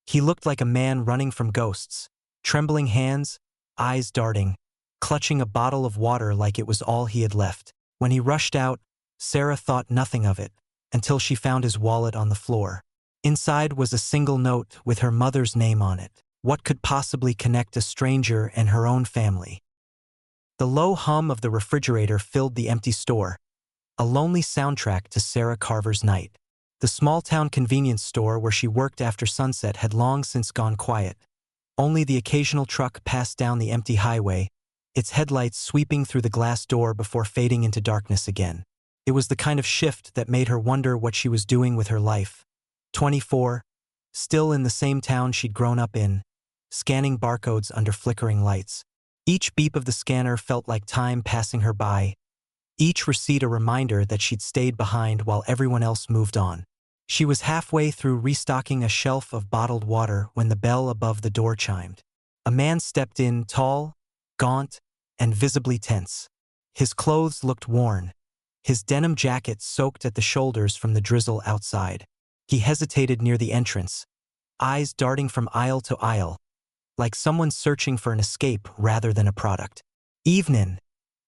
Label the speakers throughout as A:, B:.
A: He looked like a man running from ghosts, trembling hands, eyes darting, clutching a bottle of water like it was all he had left. When he rushed out, Sarah thought nothing of it, until she found his wallet on the floor. Inside was a single note with her mother's name on it. What could possibly connect a stranger and her own family? The low hum of the refrigerator filled the empty store, a lonely soundtrack to Sarah Carver's night. The small-town convenience store where she worked after sunset had long since gone quiet. Only the occasional truck passed down the empty highway, its headlights sweeping through the glass door before fading into darkness again. It was the kind of shift that made her wonder what she was doing with her life. 24, still in the same town she'd grown up in, scanning barcodes under flickering lights. Each beep of the scanner felt like time passing her by, each receipt a reminder that she'd stayed behind while everyone else moved on. She was halfway through restocking a shelf of bottled water when the bell above the door chimed. A man stepped in, tall, gaunt, and visibly tense. His clothes looked worn, his denim jacket soaked at the shoulders from the drizzle outside. He hesitated near the entrance, eyes darting from aisle to aisle, like someone searching for an escape rather than a product. "Evenin',"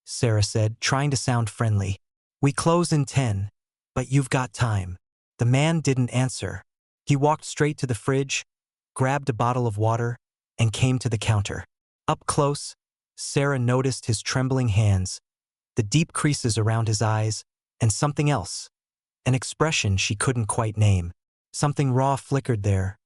A: Sarah said, trying to sound friendly. "We close in 10, but you've got time." The man didn't answer. He walked straight to the fridge, grabbed a bottle of water, and came to the counter. Up close, Sarah noticed his trembling hands, the deep creases around his eyes, and something else, an expression she couldn't quite name. Something raw flickered there,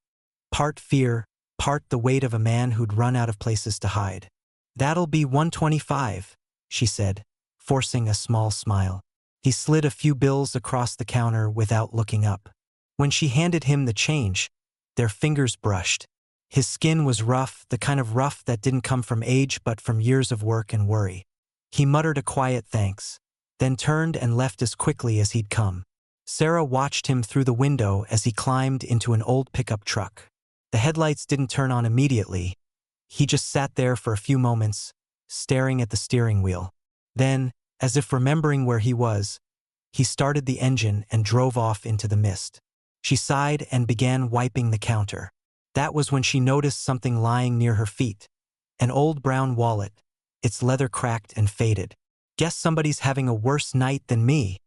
A: part fear, part the weight of a man who'd run out of places to hide. "That'll be $1.25, she said, forcing a small smile. He slid a few bills across the counter without looking up. When she handed him the change, their fingers brushed. His skin was rough, the kind of rough that didn't come from age but from years of work and worry. He muttered a quiet thanks, then turned and left as quickly as he'd come. Sarah watched him through the window as he climbed into an old pickup truck. The headlights didn't turn on immediately. He just sat there for a few moments, staring at the steering wheel. Then, as if remembering where he was, he started the engine and drove off into the mist. She sighed and began wiping the counter. That was when she noticed something lying near her feet. An old brown wallet, its leather cracked and faded. "Guess somebody's having a worse night than me,"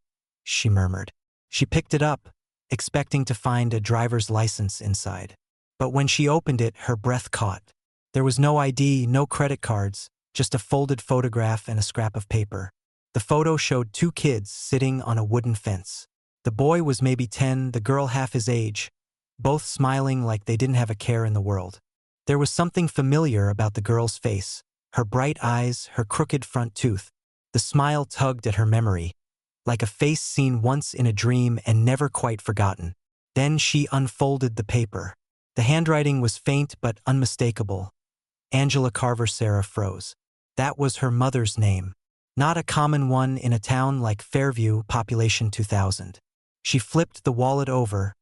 A: she murmured. She picked it up, expecting to find a driver's license inside. But when she opened it, her breath caught. There was no ID, no credit cards, just a folded photograph and a scrap of paper. The photo showed two kids sitting on a wooden fence. The boy was maybe 10, the girl half his age, both smiling like they didn't have a care in the world. There was something familiar about the girl's face, her bright eyes, her crooked front tooth. The smile tugged at her memory, like a face seen once in a dream and never quite forgotten. Then she unfolded the paper. The handwriting was faint but unmistakable. Angela Carver. Sarah froze. That was her mother's name, not a common one in a town like Fairview, population 2,000. She flipped the wallet over,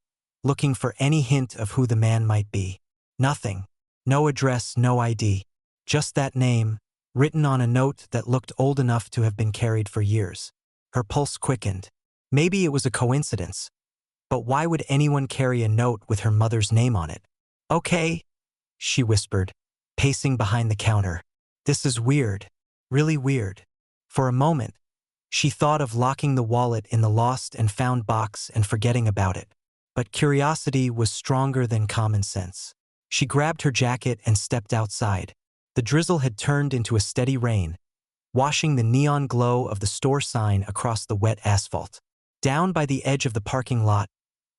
A: looking for any hint of who the man might be. Nothing. No address, no ID. Just that name, written on a note that looked old enough to have been carried for years. Her pulse quickened. Maybe it was a coincidence. But why would anyone carry a note with her mother's name on it? "Okay," she whispered, pacing behind the counter. "This is weird. Really weird." For a moment, she thought of locking the wallet in the lost and found box and forgetting about it. But curiosity was stronger than common sense. She grabbed her jacket and stepped outside. The drizzle had turned into a steady rain, washing the neon glow of the store sign across the wet asphalt. Down by the edge of the parking lot,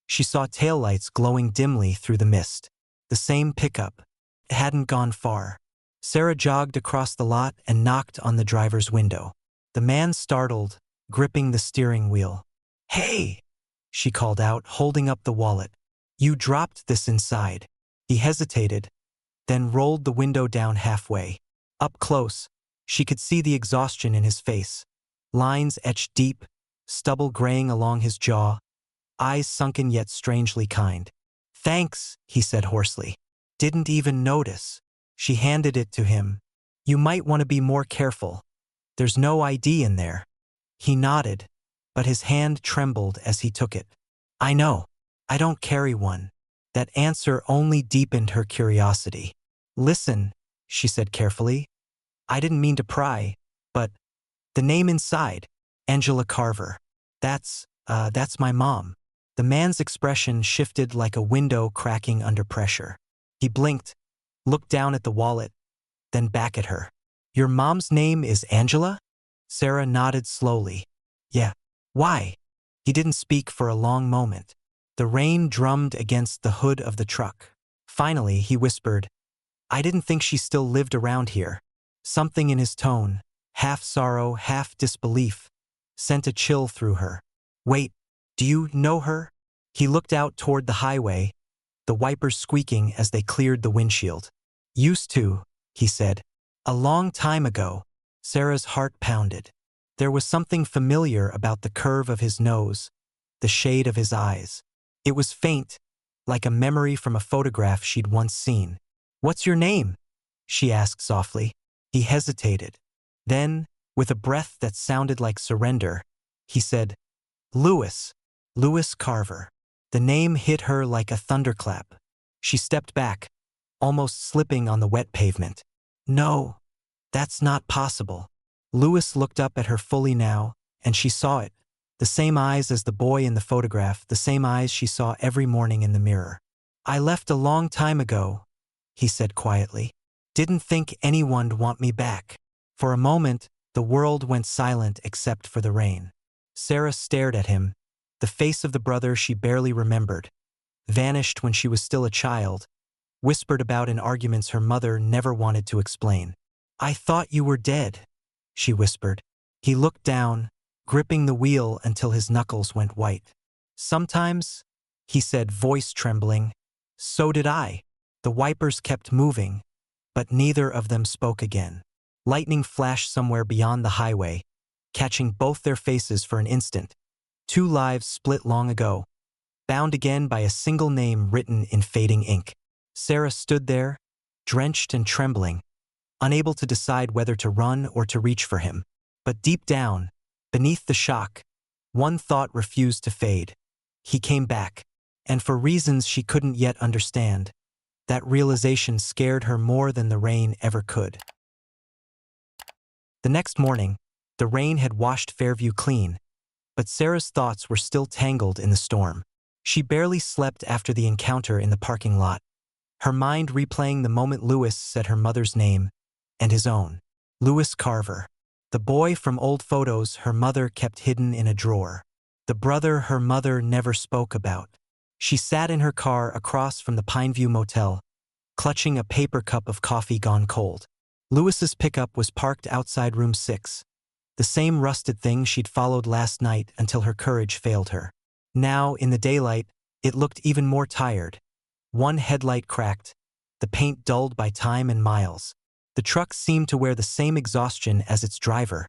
A: she saw taillights glowing dimly through the mist. The same pickup. It hadn't gone far. Sarah jogged across the lot and knocked on the driver's window. The man startled, gripping the steering wheel. "Hey!" she called out, holding up the wallet. "You dropped this inside." He hesitated, then rolled the window down halfway. Up close, she could see the exhaustion in his face. Lines etched deep, stubble graying along his jaw, eyes sunken yet strangely kind. "Thanks," he said hoarsely. "Didn't even notice." She handed it to him. "You might want to be more careful. There's no ID in there." He nodded, but his hand trembled as he took it. "I know. I don't carry one." That answer only deepened her curiosity. Listen, she said carefully. I didn't mean to pry, but the name inside, Angela Carver. That's my mom. The man's expression shifted like a window cracking under pressure. He blinked, looked down at the wallet, then back at her. Your mom's name is Angela? Sarah nodded slowly. Yeah. Why? He didn't speak for a long moment. The rain drummed against the hood of the truck. Finally, he whispered, I didn't think she still lived around here. Something in his tone, half sorrow, half disbelief, sent a chill through her. Wait, do you know her? He looked out toward the highway, the wipers squeaking as they cleared the windshield. Used to, he said. A long time ago. Sarah's heart pounded. There was something familiar about the curve of his nose, the shade of his eyes. It was faint, like a memory from a photograph she'd once seen. What's your name? She asked softly. He hesitated. Then, with a breath that sounded like surrender, he said, Lewis Carver. The name hit her like a thunderclap. She stepped back, almost slipping on the wet pavement. No, that's not possible. Lewis looked up at her fully now, and she saw it. The same eyes as the boy in the photograph, the same eyes she saw every morning in the mirror. I left a long time ago, he said quietly. Didn't think anyone'd want me back. For a moment, the world went silent except for the rain. Sarah stared at him, the face of the brother she barely remembered, vanished when she was still a child, whispered about in arguments her mother never wanted to explain. I thought you were dead, she whispered. He looked down, gripping the wheel until his knuckles went white. Sometimes, he said, voice trembling. So did I. The wipers kept moving, but neither of them spoke again. Lightning flashed somewhere beyond the highway, catching both their faces for an instant. Two lives split long ago, bound again by a single name written in fading ink. Sarah stood there, drenched and trembling, unable to decide whether to run or to reach for him. But deep down, beneath the shock, one thought refused to fade. He came back, and for reasons she couldn't yet understand, that realization scared her more than the rain ever could. The next morning, the rain had washed Fairview clean, but Sarah's thoughts were still tangled in the storm. She barely slept after the encounter in the parking lot, her mind replaying the moment Lewis said her mother's name, and his own. Lewis Carver. The boy from old photos her mother kept hidden in a drawer. The brother her mother never spoke about. She sat in her car across from the Pineview Motel, clutching a paper cup of coffee gone cold. Lewis's pickup was parked outside room 6, the same rusted thing she'd followed last night until her courage failed her. Now, in the daylight, it looked even more tired. One headlight cracked, the paint dulled by time and miles. The truck seemed to wear the same exhaustion as its driver,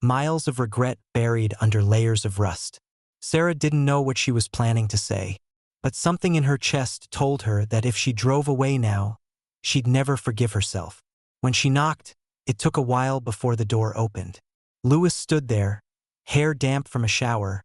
A: miles of regret buried under layers of rust. Sarah didn't know what she was planning to say, but something in her chest told her that if she drove away now, she'd never forgive herself. When she knocked, it took a while before the door opened. Lewis stood there, hair damp from a shower,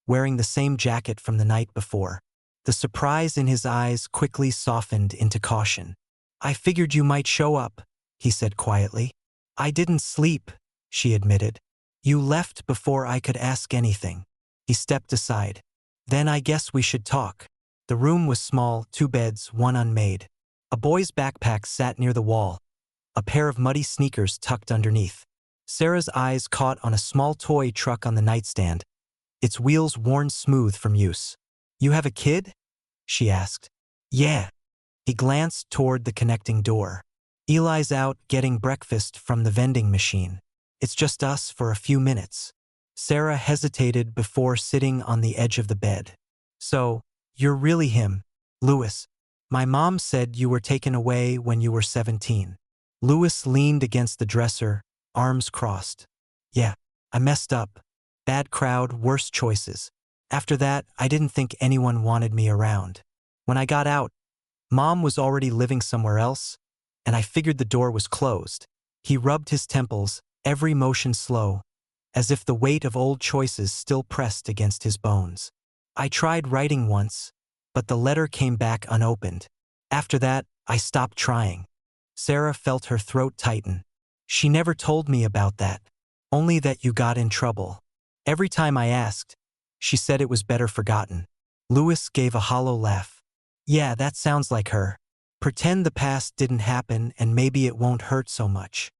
A: wearing the same jacket from the night before. The surprise in his eyes quickly softened into caution. I figured you might show up, he said quietly. I didn't sleep, she admitted. You left before I could ask anything. He stepped aside. Then I guess we should talk. The room was small, 2 beds, one unmade. A boy's backpack sat near the wall, a pair of muddy sneakers tucked underneath. Sarah's eyes caught on a small toy truck on the nightstand, its wheels worn smooth from use. You have a kid? She asked. Yeah. He glanced toward the connecting door. Eli's out getting breakfast from the vending machine. It's just us for a few minutes. Sarah hesitated before sitting on the edge of the bed. So, you're really him, Lewis. My mom said you were taken away when you were 17. Lewis leaned against the dresser, arms crossed. Yeah, I messed up. Bad crowd, worse choices. After that, I didn't think anyone wanted me around. When I got out, Mom was already living somewhere else, and I figured the door was closed. He rubbed his temples, every motion slow, as if the weight of old choices still pressed against his bones. I tried writing once, but the letter came back unopened. After that, I stopped trying. Sarah felt her throat tighten. She never told me about that. Only that you got in trouble. Every time I asked, she said it was better forgotten. Lewis gave a hollow laugh. Yeah, that sounds like her. Pretend the past didn't happen and maybe it won't hurt so much.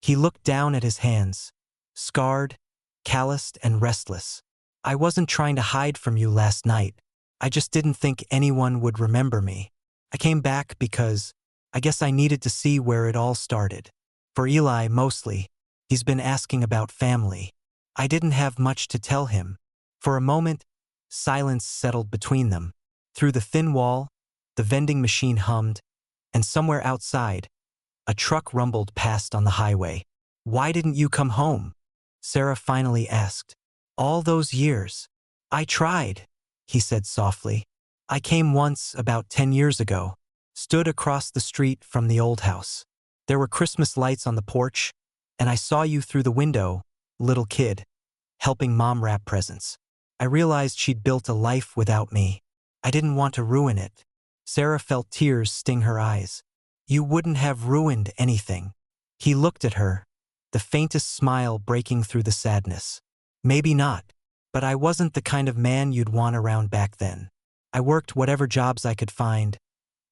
A: He looked down at his hands. Scarred, calloused, and restless. I wasn't trying to hide from you last night. I just didn't think anyone would remember me. I came back because I guess I needed to see where it all started. For Eli, mostly. He's been asking about family. I didn't have much to tell him. For a moment, silence settled between them. Through the thin wall, the vending machine hummed, and somewhere outside, a truck rumbled past on the highway. Why didn't you come home? Sarah finally asked. All those years. I tried, he said softly. I came once about 10 years ago, stood across the street from the old house. There were Christmas lights on the porch, and I saw you through the window, little kid, helping mom wrap presents. I realized she'd built a life without me. I didn't want to ruin it. Sarah felt tears sting her eyes. You wouldn't have ruined anything. He looked at her, the faintest smile breaking through the sadness. Maybe not, but I wasn't the kind of man you'd want around back then. I worked whatever jobs I could find.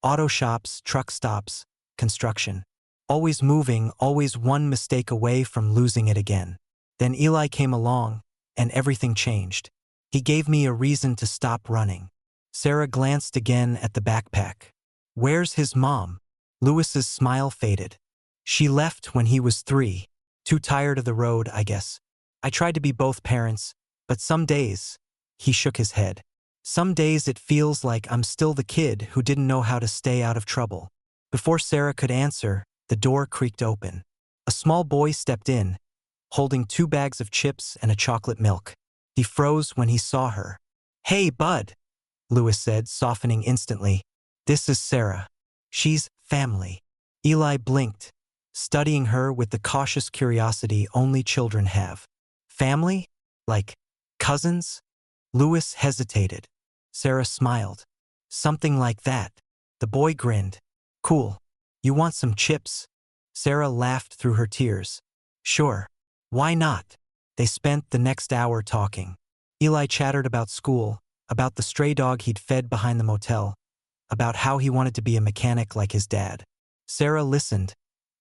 A: Auto shops, truck stops, construction. Always moving, always one mistake away from losing it again. Then Eli came along, and everything changed. He gave me a reason to stop running. Sarah glanced again at the backpack. Where's his mom? Lewis's smile faded. She left when he was 3. Too tired of the road, I guess. I tried to be both parents, but some days, he shook his head. Some days it feels like I'm still the kid who didn't know how to stay out of trouble. Before Sarah could answer, the door creaked open. A small boy stepped in, holding 2 bags of chips and a chocolate milk. He froze when he saw her. Hey, bud, Lewis said, softening instantly. This is Sarah. She's family. Eli blinked, studying her with the cautious curiosity only children have. Family? Like cousins? Lewis hesitated. Sarah smiled. Something like that. The boy grinned. Cool. You want some chips? Sarah laughed through her tears. Sure. Why not? They spent the next hour talking. Eli chattered about school, about the stray dog he'd fed behind the motel, about how he wanted to be a mechanic like his dad. Sarah listened,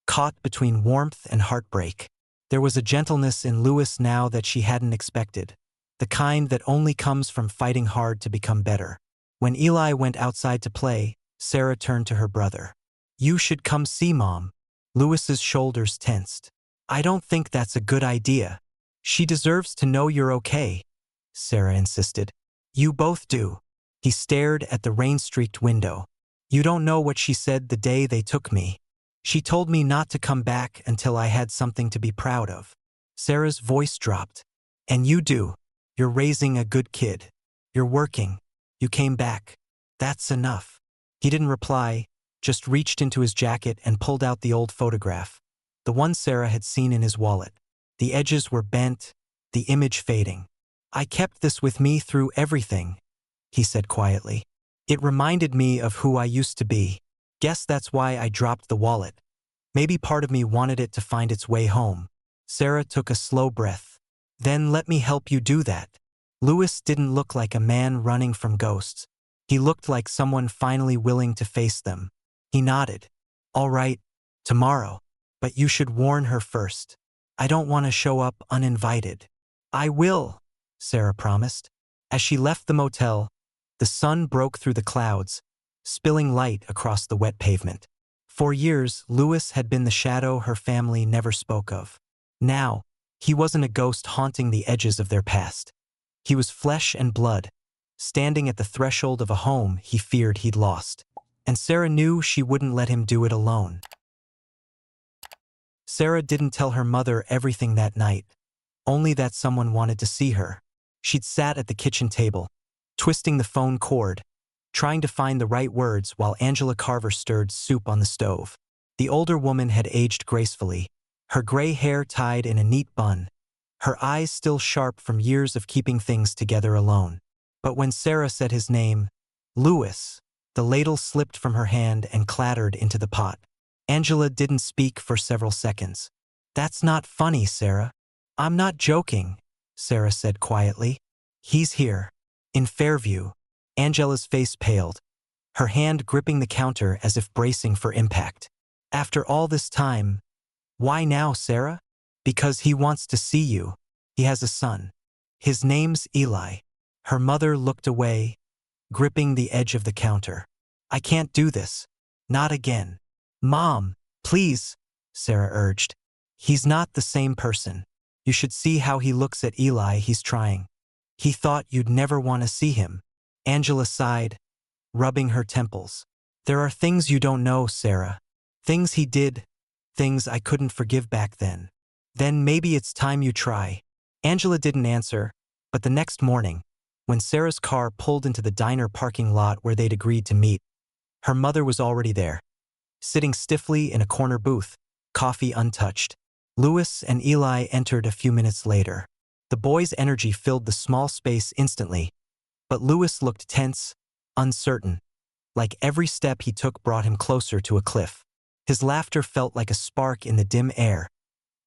A: caught between warmth and heartbreak. There was a gentleness in Lewis now that she hadn't expected, the kind that only comes from fighting hard to become better. When Eli went outside to play, Sarah turned to her brother. You should come see Mom. Lewis's shoulders tensed. I don't think that's a good idea. She deserves to know you're okay, Sarah insisted. You both do. He stared at the rain-streaked window. You don't know what she said the day they took me. She told me not to come back until I had something to be proud of. Sarah's voice dropped. And you do. You're raising a good kid. You're working. You came back. That's enough. He didn't reply, just reached into his jacket and pulled out the old photograph, the one Sarah had seen in his wallet. The edges were bent, the image fading. I kept this with me through everything, he said quietly. It reminded me of who I used to be. Guess that's why I dropped the wallet. Maybe part of me wanted it to find its way home. Sarah took a slow breath. Then let me help you do that. Lewis didn't look like a man running from ghosts. He looked like someone finally willing to face them. He nodded. All right, tomorrow. But you should warn her first. I don't want to show up uninvited. I will, Sarah promised. As she left the motel, the sun broke through the clouds, spilling light across the wet pavement. For years, Lewis had been the shadow her family never spoke of. Now, he wasn't a ghost haunting the edges of their past. He was flesh and blood, standing at the threshold of a home he feared he'd lost. And Sarah knew she wouldn't let him do it alone. Sarah didn't tell her mother everything that night, only that someone wanted to see her. She'd sat at the kitchen table, twisting the phone cord, trying to find the right words while Angela Carver stirred soup on the stove. The older woman had aged gracefully, her gray hair tied in a neat bun, her eyes still sharp from years of keeping things together alone. But when Sarah said his name, Lewis. The ladle slipped from her hand and clattered into the pot. Angela didn't speak for several seconds. That's not funny, Sarah. I'm not joking, Sarah said quietly. He's here. In Fairview. Angela's face paled, her hand gripping the counter as if bracing for impact. After all this time, why now, Sarah? Because he wants to see you. He has a son. His name's Eli. Her mother looked away, gripping the edge of the counter. I can't do this. Not again. Mom, please, Sarah urged. He's not the same person. You should see how he looks at Eli. He's trying. He thought you'd never want to see him. Angela sighed, rubbing her temples. There are things you don't know, Sarah. Things he did, things I couldn't forgive back then. Then maybe it's time you try. Angela didn't answer, but the next morning, when Sarah's car pulled into the diner parking lot where they'd agreed to meet, her mother was already there, sitting stiffly in a corner booth, coffee untouched. Lewis and Eli entered a few minutes later. The boy's energy filled the small space instantly, but Lewis looked tense, uncertain, like every step he took brought him closer to a cliff. His laughter felt like a spark in the dim air,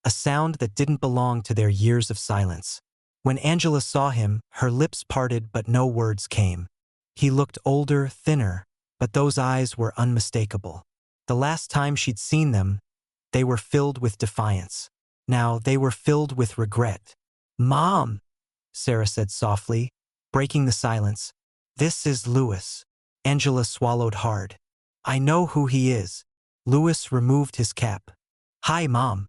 A: a sound that didn't belong to their years of silence. When Angela saw him, her lips parted but no words came. He looked older, thinner, but those eyes were unmistakable. The last time she'd seen them, they were filled with defiance. Now they were filled with regret. Mom, Sarah said softly, breaking the silence. This is Lewis. Angela swallowed hard. I know who he is. Lewis removed his cap. Hi, Mom.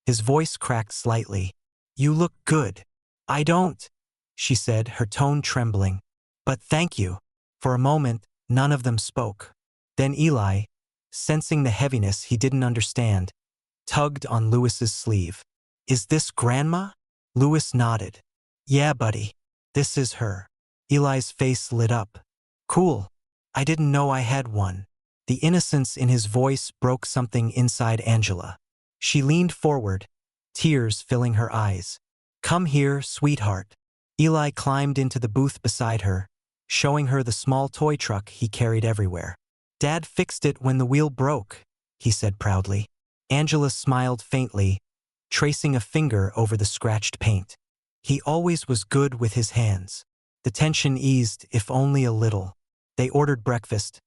A: His voice cracked slightly. You look good. I don't, she said, her tone trembling. But thank you. For a moment, none of them spoke. Then Eli, sensing the heaviness he didn't understand, tugged on Lewis's sleeve. Is this Grandma? Lewis nodded. Yeah, buddy. This is her. Eli's face lit up. Cool. I didn't know I had one. The innocence in his voice broke something inside Angela. She leaned forward, tears filling her eyes. Come here, sweetheart. Eli climbed into the booth beside her, showing her the small toy truck he carried everywhere. Dad fixed it when the wheel broke, he said proudly. Angela smiled faintly, tracing a finger over the scratched paint. He always was good with his hands. The tension eased, if only a little. They ordered breakfast,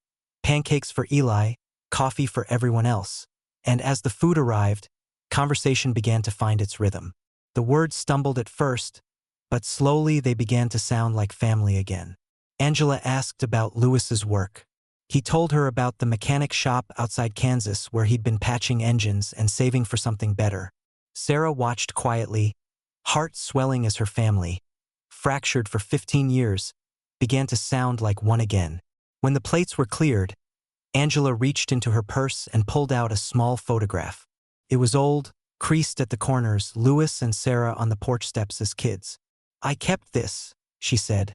A: pancakes for Eli, coffee for everyone else. And as the food arrived, conversation began to find its rhythm. The words stumbled at first, but slowly they began to sound like family again. Angela asked about Lewis's work. He told her about the mechanic shop outside Kansas where he'd been patching engines and saving for something better. Sarah watched quietly, heart swelling as her family, fractured for 15 years, began to sound like one again. When the plates were cleared, Angela reached into her purse and pulled out a small photograph. It was old, creased at the corners, Lewis and Sarah on the porch steps as kids. I kept this, she said,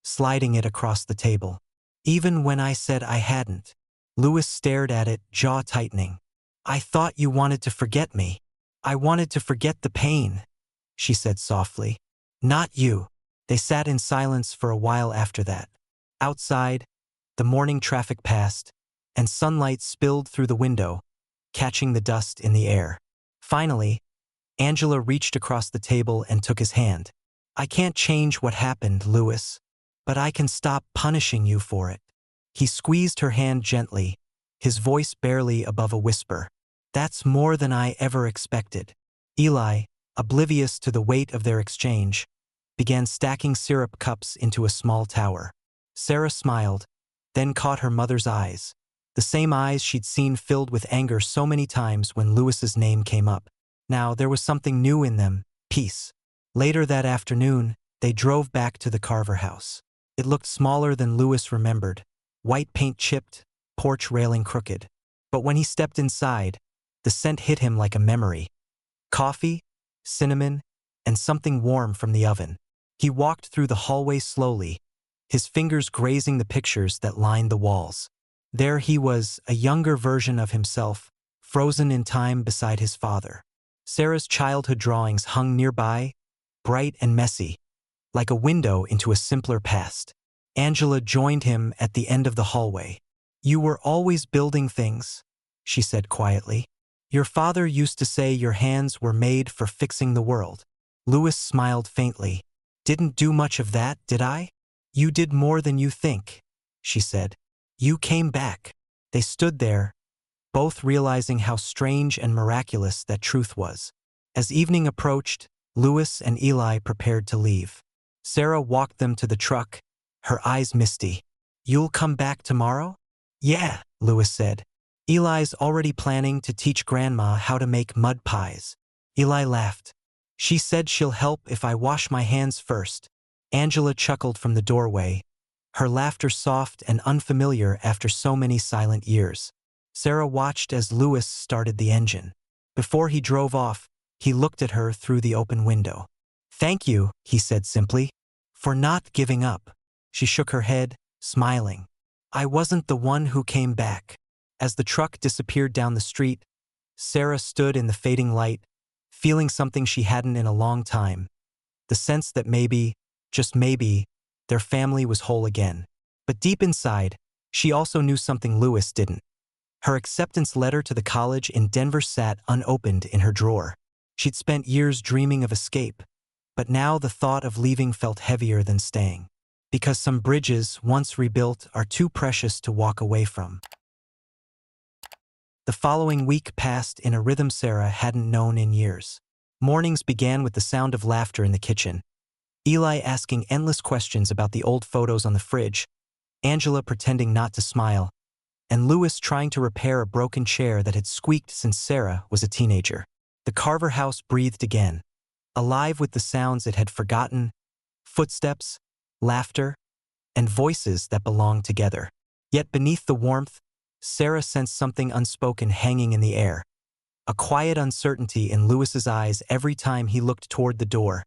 A: sliding it across the table. Even when I said I hadn't. Lewis stared at it, jaw tightening. I thought you wanted to forget me. I wanted to forget the pain, she said softly. Not you. They sat in silence for a while after that. Outside, the morning traffic passed, and sunlight spilled through the window, catching the dust in the air. Finally, Angela reached across the table and took his hand. I can't change what happened, Lewis, but I can stop punishing you for it. He squeezed her hand gently, his voice barely above a whisper. That's more than I ever expected. Eli, oblivious to the weight of their exchange, began stacking syrup cups into a small tower. Sarah smiled, then caught her mother's eyes, the same eyes she'd seen filled with anger so many times when Lewis's name came up. Now there was something new in them, peace. Later that afternoon, they drove back to the Carver house. It looked smaller than Lewis remembered, white paint chipped, porch railing crooked. But when he stepped inside, the scent hit him like a memory. Coffee, cinnamon, and something warm from the oven. He walked through the hallway slowly, his fingers grazing the pictures that lined the walls. There he was, a younger version of himself, frozen in time beside his father. Sarah's childhood drawings hung nearby, bright and messy, like a window into a simpler past. Angela joined him at the end of the hallway. "You were always building things," she said quietly. "Your father used to say your hands were made for fixing the world." Lewis smiled faintly. "Didn't do much of that, did I?" "You did more than you think," she said. "You came back." They stood there, both realizing how strange and miraculous that truth was. As evening approached, Lewis and Eli prepared to leave. Sarah walked them to the truck, her eyes misty. "You'll come back tomorrow?" "Yeah," Lewis said. "Eli's already planning to teach Grandma how to make mud pies." Eli laughed. "She said she'll help if I wash my hands first." Angela chuckled from the doorway, her laughter soft and unfamiliar after so many silent years. Sarah watched as Lewis started the engine. Before he drove off, he looked at her through the open window. "Thank you," he said simply, "for not giving up." She shook her head, smiling. "I wasn't the one who came back." As the truck disappeared down the street, Sarah stood in the fading light, feeling something she hadn't in a long time. The sense that maybe, just maybe, their family was whole again. But deep inside, she also knew something Lewis didn't. Her acceptance letter to the college in Denver sat unopened in her drawer. She'd spent years dreaming of escape, but now the thought of leaving felt heavier than staying. Because some bridges, once rebuilt, are too precious to walk away from. The following week passed in a rhythm Sarah hadn't known in years. Mornings began with the sound of laughter in the kitchen. Eli asking endless questions about the old photos on the fridge, Angela pretending not to smile, and Lewis trying to repair a broken chair that had squeaked since Sarah was a teenager. The Carver house breathed again, alive with the sounds it had forgotten, footsteps, laughter, and voices that belonged together. Yet beneath the warmth, Sarah sensed something unspoken hanging in the air. A quiet uncertainty in Lewis's eyes every time he looked toward the door,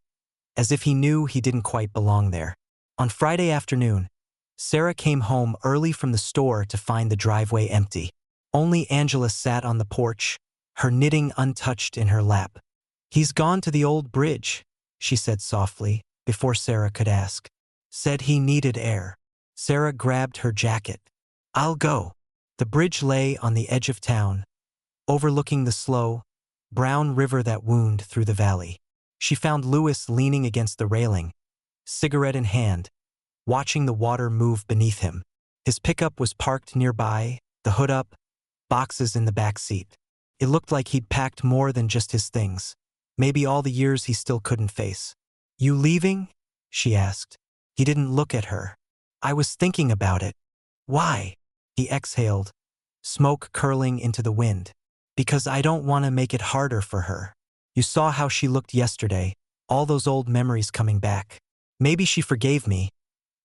A: as if he knew he didn't quite belong there. On Friday afternoon, Sarah came home early from the store to find the driveway empty. Only Angela sat on the porch, her knitting untouched in her lap. "He's gone to the old bridge," she said softly, before Sarah could ask. "Said he needed air." Sarah grabbed her jacket. "I'll go." The bridge lay on the edge of town, overlooking the slow, brown river that wound through the valley. She found Lewis leaning against the railing, cigarette in hand, watching the water move beneath him. His pickup was parked nearby, the hood up, boxes in the back seat. It looked like he'd packed more than just his things, maybe all the years he still couldn't face. "You leaving?" she asked. He didn't look at her. "I was thinking about it." "Why?" He exhaled, smoke curling into the wind. "Because I don't want to make it harder for her. You saw how she looked yesterday, all those old memories coming back. Maybe she forgave me,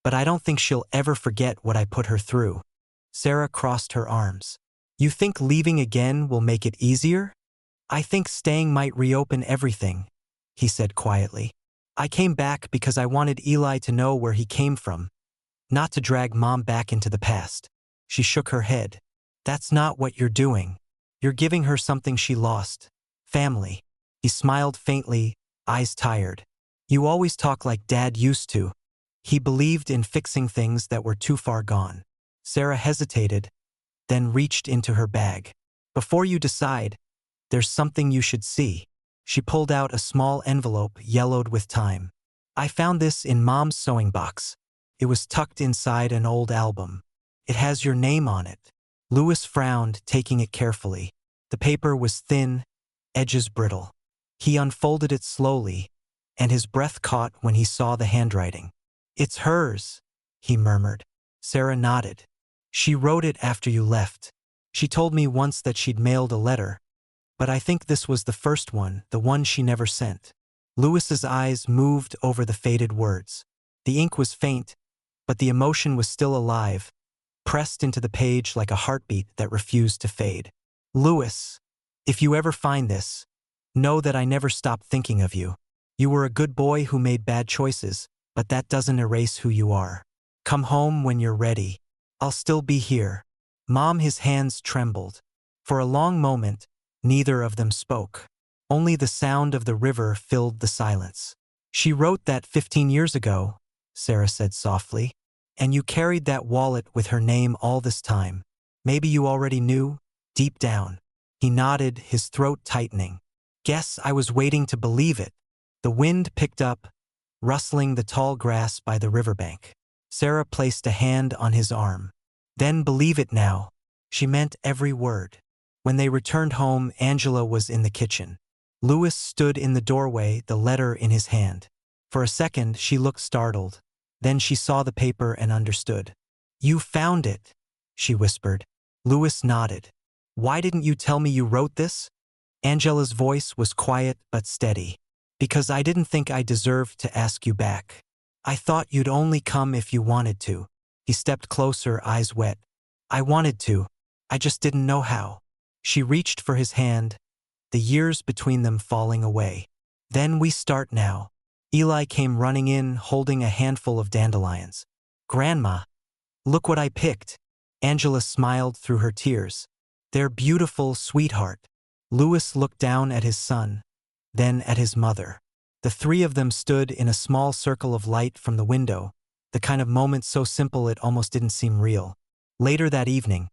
A: but I don't think she'll ever forget what I put her through." Sarah crossed her arms. "You think leaving again will make it easier?" "I think staying might reopen everything," he said quietly. "I came back because I wanted Eli to know where he came from, not to drag Mom back into the past." She shook her head. "That's not what you're doing. You're giving her something she lost. Family." He smiled faintly, eyes tired. "You always talk like Dad used to." He believed in fixing things that were too far gone. Sarah hesitated, then reached into her bag. "Before you decide, there's something you should see." She pulled out a small envelope yellowed with time. "I found this in Mom's sewing box. It was tucked inside an old album. It has your name on it." Lewis frowned, taking it carefully. The paper was thin, edges brittle. He unfolded it slowly, and his breath caught when he saw the handwriting. "It's hers," he murmured. Sarah nodded. "She wrote it after you left. She told me once that she'd mailed a letter, but I think this was the first one, the one she never sent." Lewis's eyes moved over the faded words. The ink was faint, but the emotion was still alive, pressed into the page like a heartbeat that refused to fade. "Lewis, if you ever find this, know that I never stopped thinking of you. You were a good boy who made bad choices, but that doesn't erase who you are. Come home when you're ready. I'll still be here." Mom, his hands trembled. For a long moment, neither of them spoke. Only the sound of the river filled the silence. "She wrote that 15 years ago," Sarah said softly. And you carried that wallet with her name all this time. Maybe you already knew, deep down. He nodded, his throat tightening. Guess I was waiting to believe it. The wind picked up, rustling the tall grass by the riverbank. Sarah placed a hand on his arm. Then believe it now. She meant every word. When they returned home, Angela was in the kitchen. Lewis stood in the doorway, the letter in his hand. For a second, she looked startled. Then she saw the paper and understood. You found it, she whispered. Lewis nodded. Why didn't you tell me you wrote this? Angela's voice was quiet but steady. Because I didn't think I deserved to ask you back. I thought you'd only come if you wanted to. He stepped closer, eyes wet. I wanted to. I just didn't know how. She reached for his hand, the years between them falling away. Then we start now. Eli came running in, holding a handful of dandelions. Grandma, look what I picked. Angela smiled through her tears. They're beautiful, sweetheart. Lewis looked down at his son, then at his mother. The three of them stood in a small circle of light from the window, the kind of moment so simple it almost didn't seem real. Later that evening,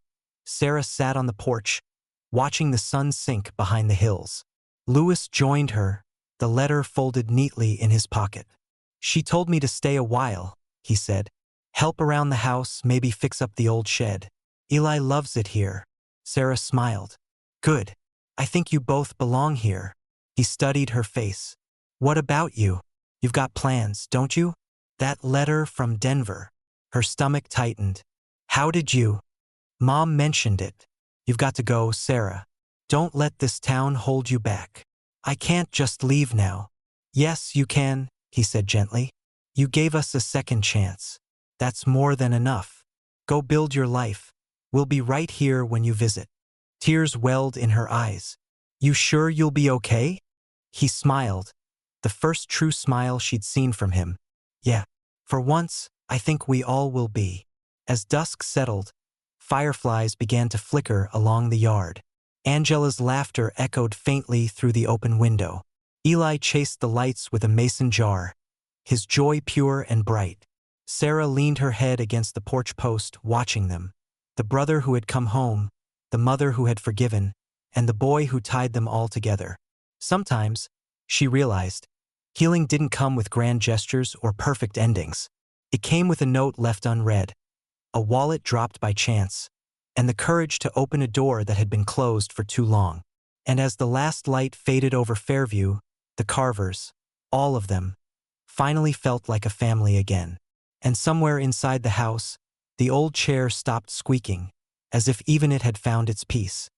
A: Sarah sat on the porch, watching the sun sink behind the hills. Lewis joined her, the letter folded neatly in his pocket. She told me to stay a while, he said. Help around the house, maybe fix up the old shed. Eli loves it here. Sarah smiled. Good. I think you both belong here. He studied her face. What about you? You've got plans, don't you? That letter from Denver. Her stomach tightened. How did you? Mom mentioned it. You've got to go, Sarah. Don't let this town hold you back. I can't just leave now. Yes, you can, he said gently. You gave us a second chance. That's more than enough. Go build your life. We'll be right here when you visit. Tears welled in her eyes. You sure you'll be okay? He smiled, the first true smile she'd seen from him. Yeah, for once, I think we all will be. As dusk settled, fireflies began to flicker along the yard. Angela's laughter echoed faintly through the open window. Eli chased the lights with a mason jar, his joy pure and bright. Sarah leaned her head against the porch post, watching them. The brother who had come home, the mother who had forgiven, and the boy who tied them all together. Sometimes, she realized, healing didn't come with grand gestures or perfect endings. It came with a note left unread, a wallet dropped by chance, and the courage to open a door that had been closed for too long. And as the last light faded over Fairview, the Carvers, all of them, finally felt like a family again. And somewhere inside the house, the old chair stopped squeaking, as if even it had found its peace.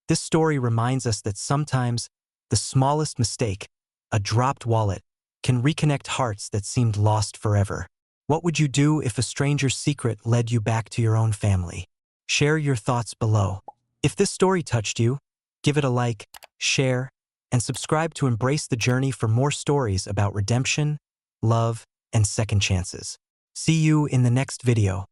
A: This story reminds us that sometimes the smallest mistake, a dropped wallet, can reconnect hearts that seemed lost forever. What would you do if a stranger's secret led you back to your own family? Share your thoughts below. If this story touched you, give it a like, share, and subscribe to embrace the journey for more stories about redemption, love, and second chances. See you in the next video.